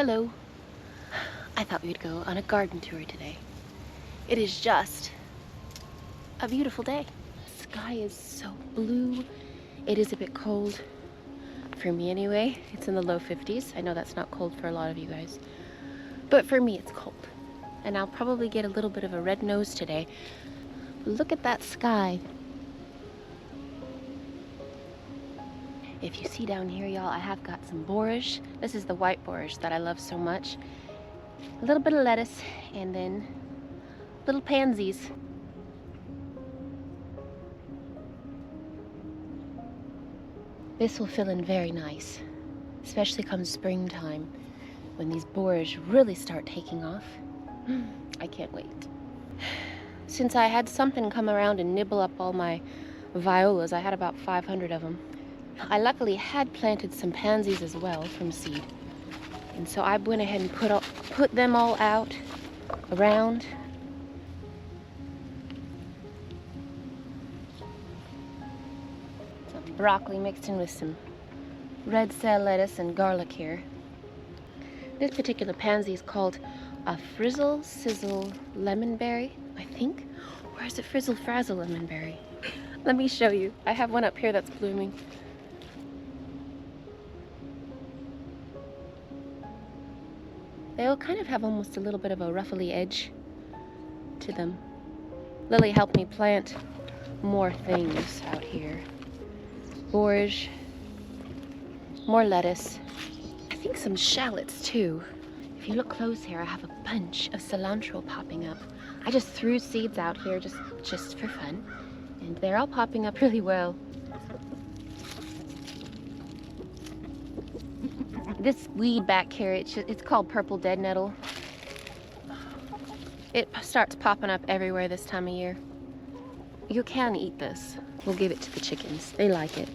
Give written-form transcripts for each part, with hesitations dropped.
Hello. I thought we'd go on a garden tour today. It is just a beautiful day. The sky is so blue. It is a bit cold. For me anyway. It's in the low 50s. I know that's not cold for a lot of you guys. But for me it's cold. And I'll probably get a little bit of a red nose today. Look at that sky. If you see down here, y'all, I have got some borage. This is the white borage that I love so much. A little bit of lettuce and then little pansies. This will fill in very nice, especially come springtime when these borage really start taking off. I can't wait. Since I had something come around and nibble up all my violas, I had about 500 of them. I luckily had planted some pansies as well from seed. And so I went ahead and put them all out around. Some broccoli mixed in with some red cell lettuce and garlic here. This particular pansy is called a frizzle sizzle lemonberry, I think. Or is it frizzle frazzle lemonberry? Let me show you. I have one up here that's blooming. They all kind of have almost a little bit of a ruffly edge to them. Lily helped me plant more things out here. Borage, more lettuce, I think some shallots too. If you look close here, I have a bunch of cilantro popping up. I just threw seeds out here just for fun, and they're all popping up really well. This weed back here, it's called purple dead nettle. It starts popping up everywhere this time of year. You can eat this. We'll give it to the chickens. They like it.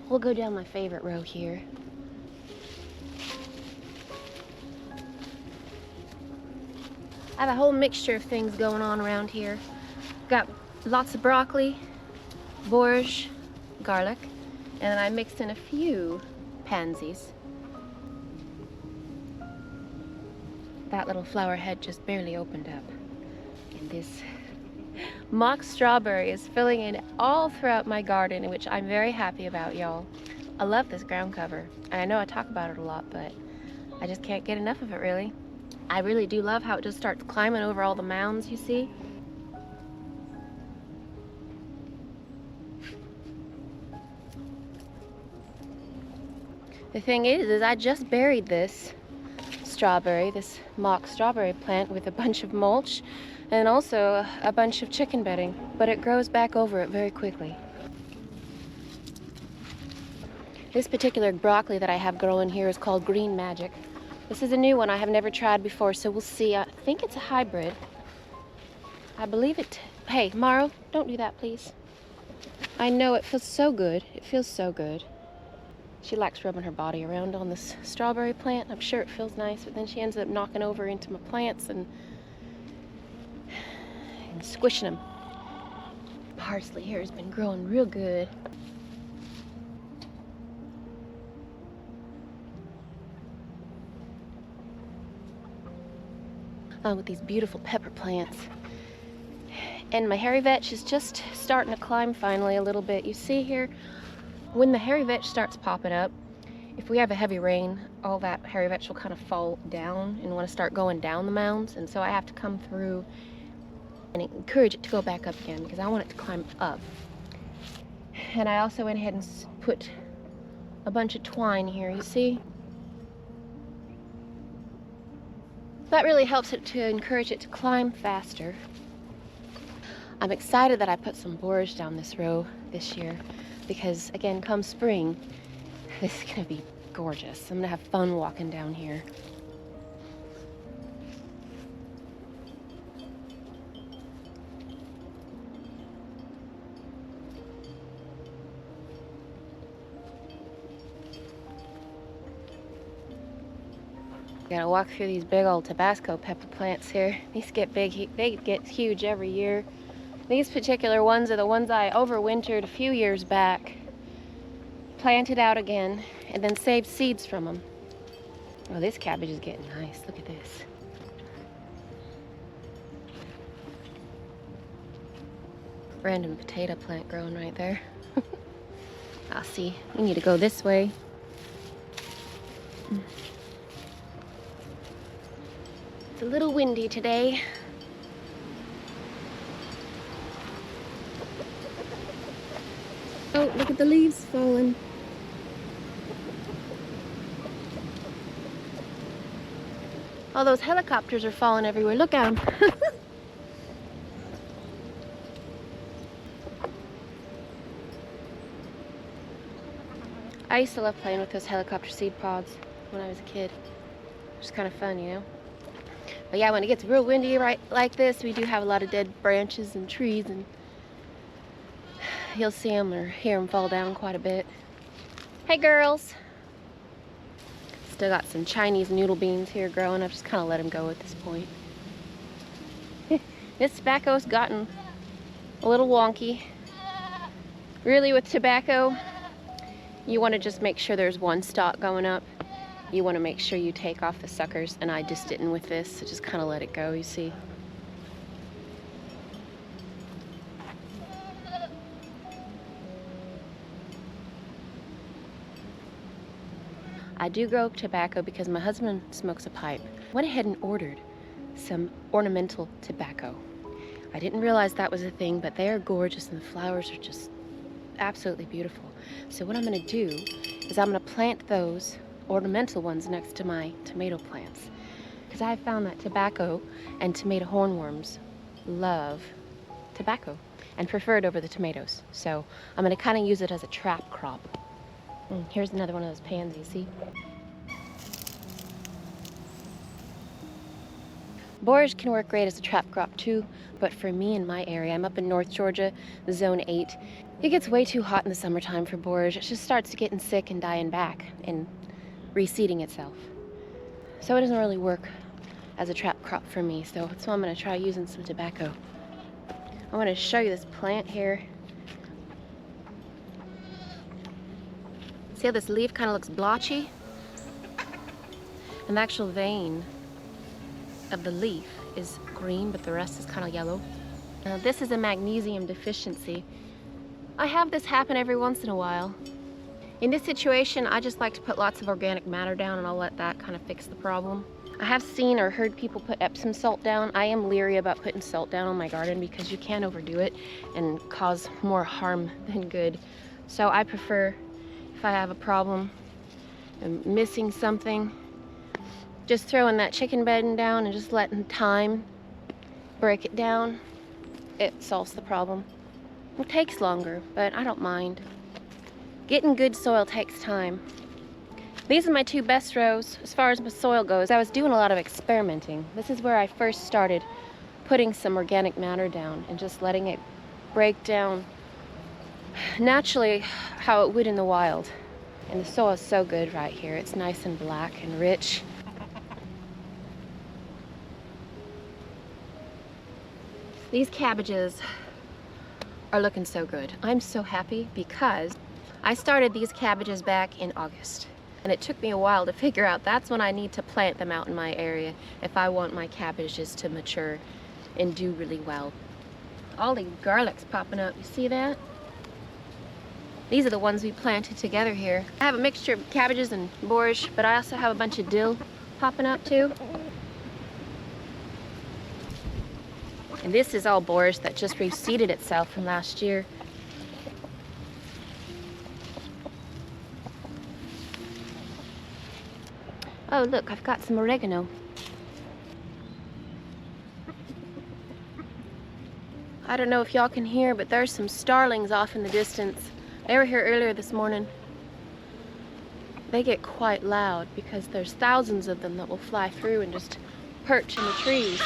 We'll go down my favorite row here. I have a whole mixture of things going on around here. Got lots of broccoli, borage, garlic, and then I mixed in a few pansies. That little flower head just barely opened up. And this mock strawberry is filling in all throughout my garden, which I'm very happy about, y'all. I love this ground cover, and I know I talk about it a lot, but I just can't get enough of it, really. I really do love how it just starts climbing over all the mounds, you see? The thing is I just buried this strawberry, this mock strawberry plant, with a bunch of mulch and also a bunch of chicken bedding, but it grows back over it very quickly. This particular broccoli that I have growing here is called Green Magic. This is a new one I have never tried before, so we'll see. I think it's a hybrid. I believe it. Hey, Maro, don't do that, please. I know, it feels so good. It feels so good. She likes rubbing her body around on this strawberry plant. I'm sure it feels nice, but then she ends up knocking over into my plants and squishing them. Parsley here has been growing real good. With these beautiful pepper plants. And my hairy vetch is just starting to climb finally a little bit. You see here, when the hairy vetch starts popping up, if we have a heavy rain, all that hairy vetch will kind of fall down and want to start going down the mounds, and so I have to come through and encourage it to go back up again because I want it to climb up. And I also went ahead and put a bunch of twine here, you see? That really helps it to encourage it to climb faster. I'm excited that I put some borage down this row this year because, again, come spring, this is gonna be gorgeous. I'm gonna have fun walking down here. Gotta walk through these big old Tabasco pepper plants here. These get big, they get huge every year. These particular ones are the ones I overwintered a few years back. plant it out again, and then save seeds from them. Oh, this cabbage is getting nice. Look at this. Random potato plant growing right there. I'll see. We need to go this way. It's a little windy today. Oh, look at the leaves falling. All those helicopters are falling everywhere. Look at them. I used to love playing with those helicopter seed pods when I was a kid. It was kind of fun, you know? But yeah, when it gets real windy right like this, we do have a lot of dead branches and trees, and you'll see them or hear them fall down quite a bit. Hey girls! Still got some Chinese noodle beans here growing. I've just kind of let them go at this point. This tobacco's gotten a little wonky. Really, with tobacco, you want to just make sure there's one stalk going up. You want to make sure you take off the suckers, and I just didn't with this, so just kind of let it go, you see. I do grow tobacco because my husband smokes a pipe. Went ahead and ordered some ornamental tobacco. I didn't realize that was a thing, but they are gorgeous and the flowers are just absolutely beautiful. So what I'm going to do is I'm going to plant those ornamental ones next to my tomato plants, because I have found that tobacco and tomato hornworms love tobacco and prefer it over the tomatoes. So I'm going to kind of use it as a trap crop. Here's another one of those pansies, see? Borage can work great as a trap crop too, but for me in my area, I'm up in North Georgia, zone 8. It gets way too hot in the summertime for borage. It just starts getting sick and dying back and reseeding itself. So it doesn't really work as a trap crop for me, so that's why I'm going to try using some tobacco. I want to show you this plant here. See how this leaf kind of looks blotchy? And the actual vein of the leaf is green, but the rest is kind of yellow. This is a magnesium deficiency. I have this happen every once in a while. In this situation, I just like to put lots of organic matter down, and I'll let that kind of fix the problem. I have seen or heard people put Epsom salt down. I am leery about putting salt down on my garden because you can overdo it and cause more harm than good. So I prefer, if I have a problem, I'm missing something, just throwing that chicken bedding down and just letting time break it down. It solves the problem. It takes longer, but I don't mind. Getting good soil takes time. These are my two best rows as far as my soil goes. I was doing a lot of experimenting. This is where I first started putting some organic matter down and just letting it break down naturally how it would in the wild. And the soil is so good right here. It's nice and black and rich. These cabbages are looking so good. I'm so happy because I started these cabbages back in August, and it took me a while to figure out that's when I need to plant them out in my area if I want my cabbages to mature and do really well. All the garlic's popping up, you see that? These are the ones we planted together here. I have a mixture of cabbages and borage, but I also have a bunch of dill popping up too. And this is all borage that just reseeded itself from last year. Oh look, I've got some oregano. I don't know if y'all can hear, but there's some starlings off in the distance. They were here earlier this morning. They get quite loud because there's thousands of them that will fly through and just perch in the trees.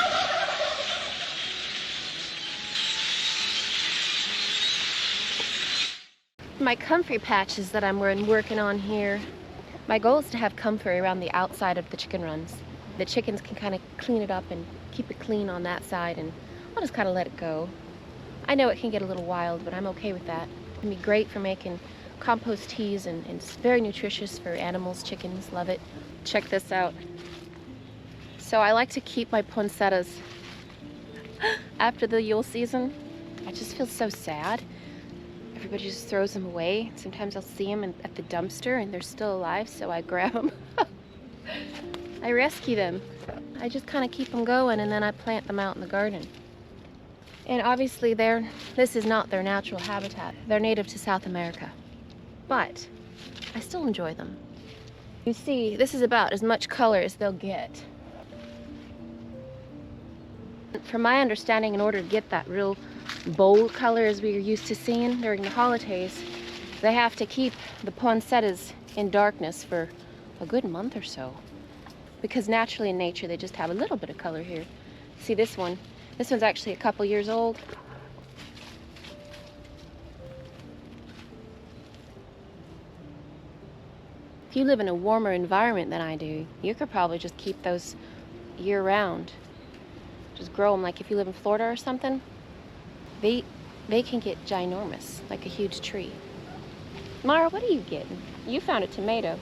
My comfrey patches that I'm working on here. My goal is to have comfrey around the outside of the chicken runs. The chickens can kind of clean it up and keep it clean on that side, and I'll just kind of let it go. I know it can get a little wild, but I'm okay with that. It can be great for making compost teas, and it's very nutritious for animals. Chickens love it. Check this out. So I like to keep my poinsettias after the Yule season. I just feel so sad. Everybody just throws them away. Sometimes I'll see them at the dumpster and they're still alive, so I grab them. I rescue them. I just kind of keep them going, and then I plant them out in the garden. And obviously this is not their natural habitat. They're native to South America. But I still enjoy them. You see, this is about as much color as they'll get. From my understanding, in order to get that real bold color as we are used to seeing during the holidays, they have to keep the poinsettias in darkness for a good month or so. Because naturally in nature, they just have a little bit of color here. See this one? This one's actually a couple years old. If you live in a warmer environment than I do, you could probably just keep those year round. Just grow them. Like if you live in Florida or something, they can get ginormous, like a huge tree. Mara, what are you getting? You found a tomato.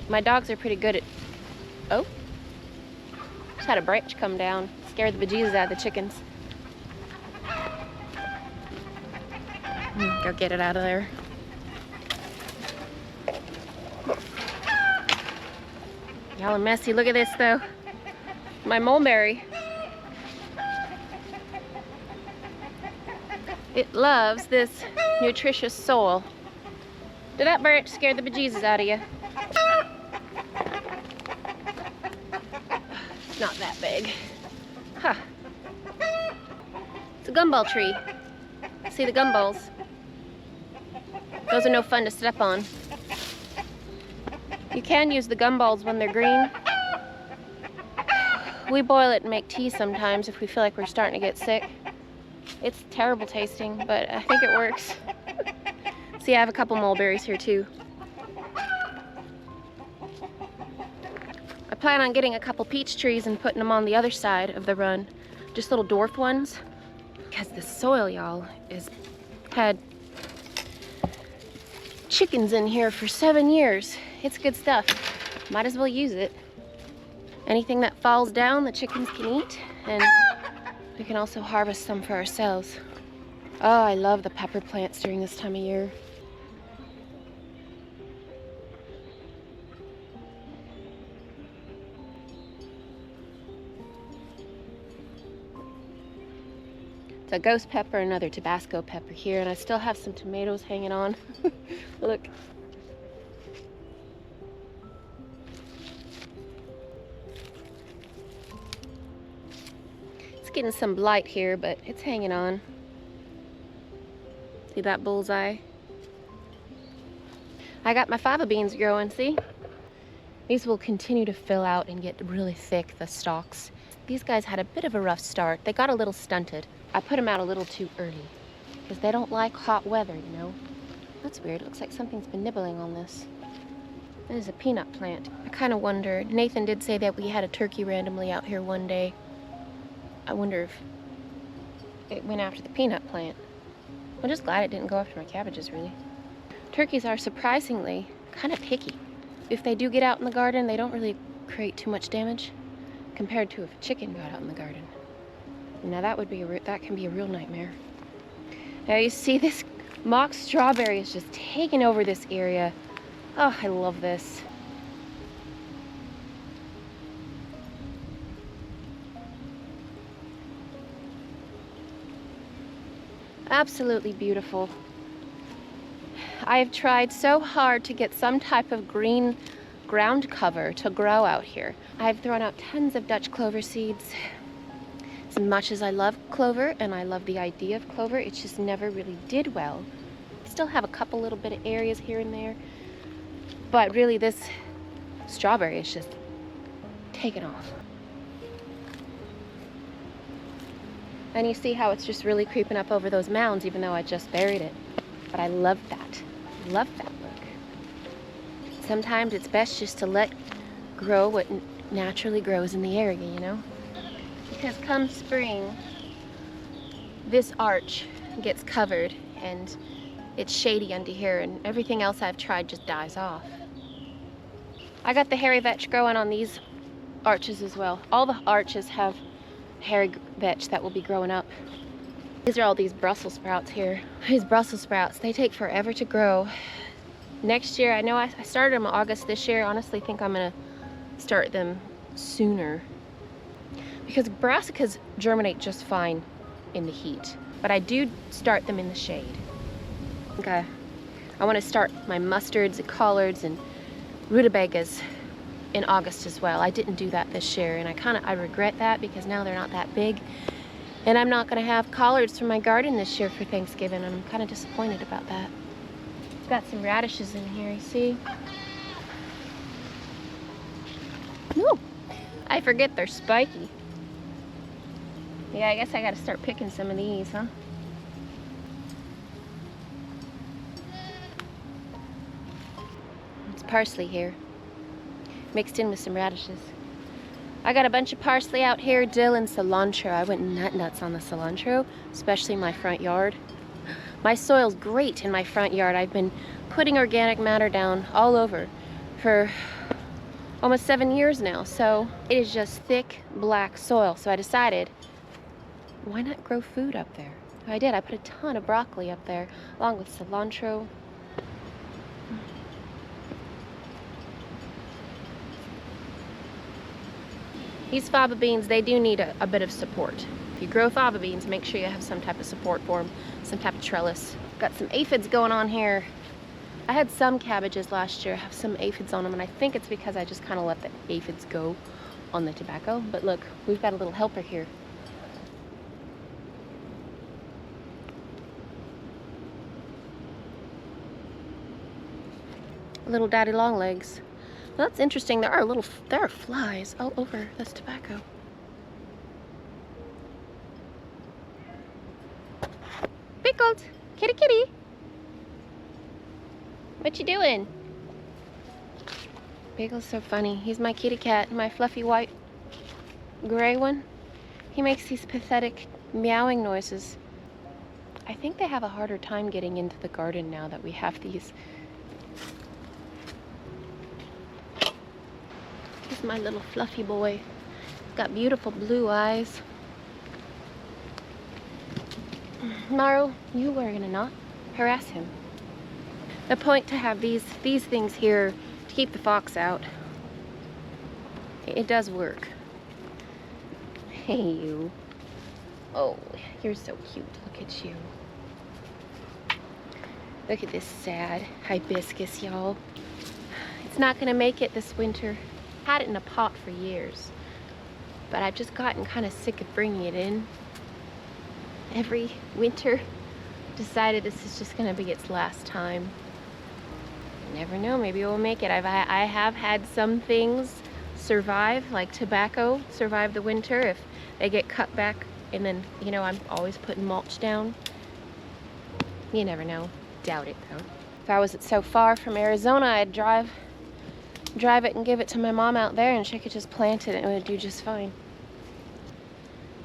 My dogs are pretty good at, oh, just had a branch come down, scared the bejesus out of the chickens. Go get it out of there. Y'all are messy. Look at this though. My mulberry. It loves this nutritious soil. Did that branch scare the bejesus out of you? It's not that big. Huh. It's a gumball tree. See the gumballs? Those are no fun to step on. You can use the gumballs when they're green. We boil it and make tea sometimes if we feel like we're starting to get sick. It's terrible tasting, but I think it works. See, I have a couple mulberries here too. I plan on getting a couple peach trees and putting them on the other side of the run. Just little dwarf ones. Because the soil, y'all, has had chickens in here for 7 years. It's good stuff. Might as well use it. Anything that falls down, the chickens can eat, and we can also harvest some for ourselves. Oh, I love the pepper plants during this time of year. It's a ghost pepper, another Tabasco pepper here, and I still have some tomatoes hanging on. Look. It's getting some blight here, but it's hanging on. See that bullseye? I got my fava beans growing, see? These will continue to fill out and get really thick, the stalks. These guys had a bit of a rough start. They got a little stunted. I put them out a little too early because they don't like hot weather, you know? That's weird. It looks like something's been nibbling on this. That is a peanut plant. I kind of wonder, Nathan did say that we had a turkey randomly out here one day. I wonder if it went after the peanut plant. I'm just glad it didn't go after my cabbages, really. Turkeys are surprisingly kind of picky. If they do get out in the garden, they don't really create too much damage compared to if a chicken got out in the garden. Now that can be a real nightmare. Now you see this mock strawberry is just taking over this area. Oh, I love this. Absolutely beautiful. I have tried so hard to get some type of green ground cover to grow out here. I've thrown out tons of Dutch clover seeds. As much as I love clover and I love the idea of clover, it just never really did well. I still have a couple little bit of areas here and there, but really this strawberry is just taken off. And you see how it's just really creeping up over those mounds even though I just buried it. But I love that. Love that look. Sometimes it's best just to let grow what naturally grows in the area, you know? Because come spring, this arch gets covered and it's shady under here, and everything else I've tried just dies off. I got the hairy vetch growing on these arches as well. All the arches have hairy vetch that will be growing up. These are all these Brussels sprouts here. These Brussels sprouts, they take forever to grow. Next year, I know I started them in August this year. I honestly think I'm gonna start them sooner, because brassicas germinate just fine in the heat, but I do start them in the shade. Okay, I want to start my mustards and collards and rutabagas in August as well. I didn't do that this year, and I regret that, because now they're not that big, and I'm not going to have collards from my garden this year for Thanksgiving. I'm kind of disappointed about that. I've got some radishes in here, you see? No, I forget they're spiky. Yeah, I guess I gotta start picking some of these, huh? It's parsley here, mixed in with some radishes. I got a bunch of parsley out here, dill and cilantro. I went nuts on the cilantro, especially in my front yard. My soil's great in my front yard. I've been putting organic matter down all over for almost 7 years now, so it is just thick black soil. So I decided, why not grow food up there? I did. I put a ton of broccoli up there along with cilantro. These fava beans, they do need a bit of support. If you grow fava beans, make sure you have some type of support for them, some type of trellis. Got some aphids going on here. I had some cabbages last year, have some aphids on them, and I think it's because I just kind of let the aphids go on the tobacco. But look, we've got a little helper here. Little daddy long legs. Well, that's interesting. There are flies all over this tobacco. Pickled, kitty kitty. What you doing? Pickle's so funny. He's my kitty cat, my fluffy white gray one. He makes these pathetic meowing noises. I think they have a harder time getting into the garden now that we have these. He's my little fluffy boy. He's got beautiful blue eyes. Maru, you were gonna not harass him. The point to have these things here to keep the fox out. It does work. Hey you. Oh, you're so cute. Look at you. Look at this sad hibiscus, y'all. It's not gonna make it this winter. Had it in a pot for years, but I've just gotten kind of sick of bringing it in every winter. Decided this is just gonna be its last time. You never know, maybe we'll make it. I have had some things survive, like tobacco survive the winter if they get cut back, and then, you know, I'm always putting mulch down. You never know. Doubt it though. If I wasn't so far from Arizona, I'd drive it and give it to my mom out there, and she could just plant it and it would do just fine.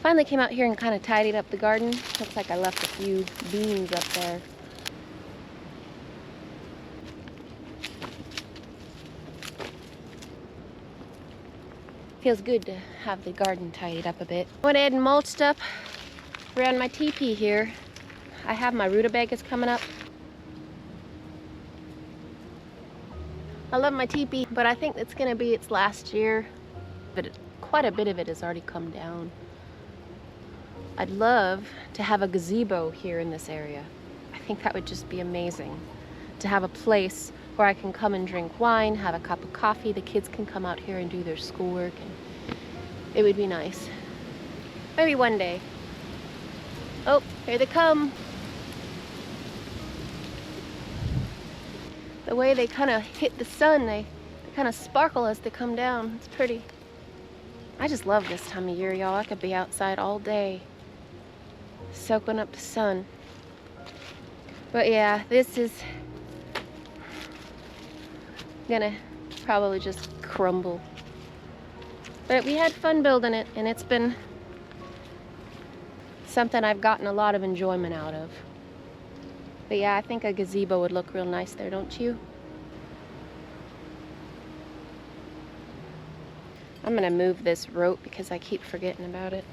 Finally came out here and kind of tidied up the garden. Looks like I left a few beans up there. Feels good to have the garden tidied up a bit. Went ahead and mulched up around my teepee here. I have my rutabagas coming up. I love my teepee, but I think it's gonna be its last year. But quite a bit of it has already come down. I'd love to have a gazebo here in this area. I think that would just be amazing. To have a place where I can come and drink wine, have a cup of coffee, the kids can come out here and do their schoolwork, and it would be nice. Maybe one day. Oh, here they come. The way they kind of hit the sun, they kind of sparkle as they come down. It's pretty. I just love this time of year, y'all. I could be outside all day, soaking up the sun. But yeah, this is gonna probably just crumble. But we had fun building it, and it's been something I've gotten a lot of enjoyment out of. But yeah, I think a gazebo would look real nice there, don't you? I'm gonna move this rope because I keep forgetting about it.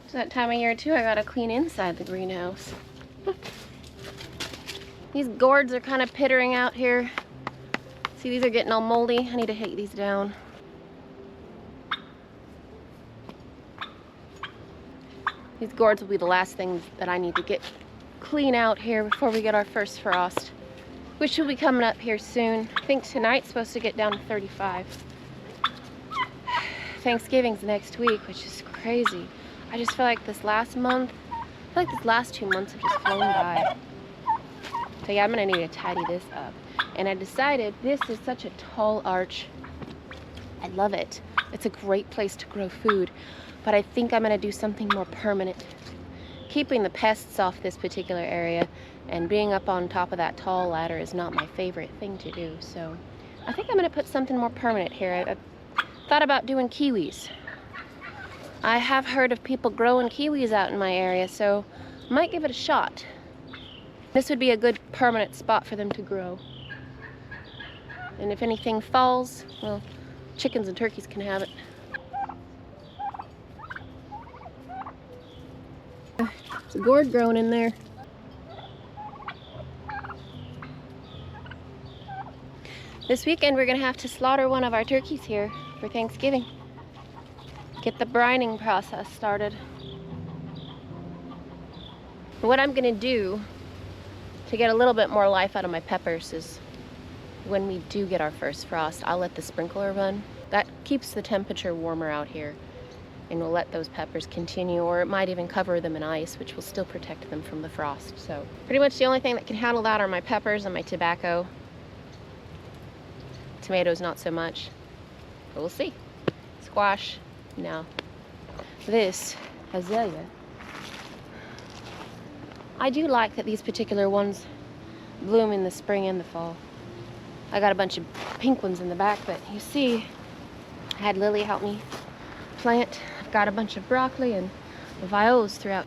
It's that time of year too, I gotta clean inside the greenhouse. These gourds are kind of pittering out here. See, these are getting all moldy. I need to take these down. These gourds will be the last things that I need to get clean out here before we get our first frost, which will be coming up here soon. I think tonight's supposed to get down to 35. Thanksgiving's next week, which is crazy. I just feel like this last month, I feel like these last 2 months have just flown by. So yeah, I'm gonna need to tidy this up. And I decided this is such a tall arch. I love it. It's a great place to grow food, but I think I'm gonna do something more permanent. Keeping the pests off this particular area and being up on top of that tall ladder is not my favorite thing to do. So I think I'm gonna put something more permanent here. I thought about doing kiwis. I have heard of people growing kiwis out in my area, so I might give it a shot. This would be a good permanent spot for them to grow. And if anything falls, well, chickens and turkeys can have it. There's a gourd growing in there. This weekend we're gonna have to slaughter one of our turkeys here for Thanksgiving. Get the brining process started. What I'm gonna do to get a little bit more life out of my peppers is when we do get our first frost, I'll let the sprinkler run. That keeps the temperature warmer out here, and we'll let those peppers continue, or it might even cover them in ice, which will still protect them from the frost. So pretty much the only thing that can handle that are my peppers and my tobacco. Tomatoes, not so much, but we'll see. Squash, no. This azalea, I do like that these particular ones bloom in the spring and the fall. I got a bunch of pink ones in the back, but you see, I had Lily help me plant. I've got a bunch of broccoli and violas throughout.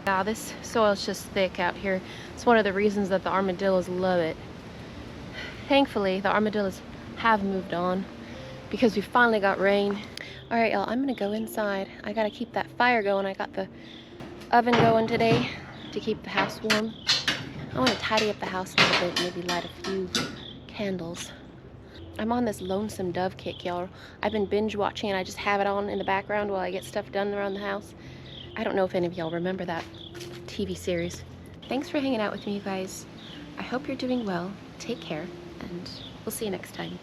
Now this soil's just thick out here. It's one of the reasons that the armadillos love it. Thankfully, the armadillos have moved on because we finally got rain. All right, y'all, I'm gonna go inside. I gotta keep that fire going. I got the oven going today to keep the house warm. I wanna tidy up the house a little bit, maybe light a few candles. I'm on this lonesome dove kick, y'all. I've been binge watching and I just have it on in the background while I get stuff done around the house. I don't know if any of y'all remember that TV series. Thanks for hanging out with me, you guys. I hope you're doing well. Take care, and we'll see you next time.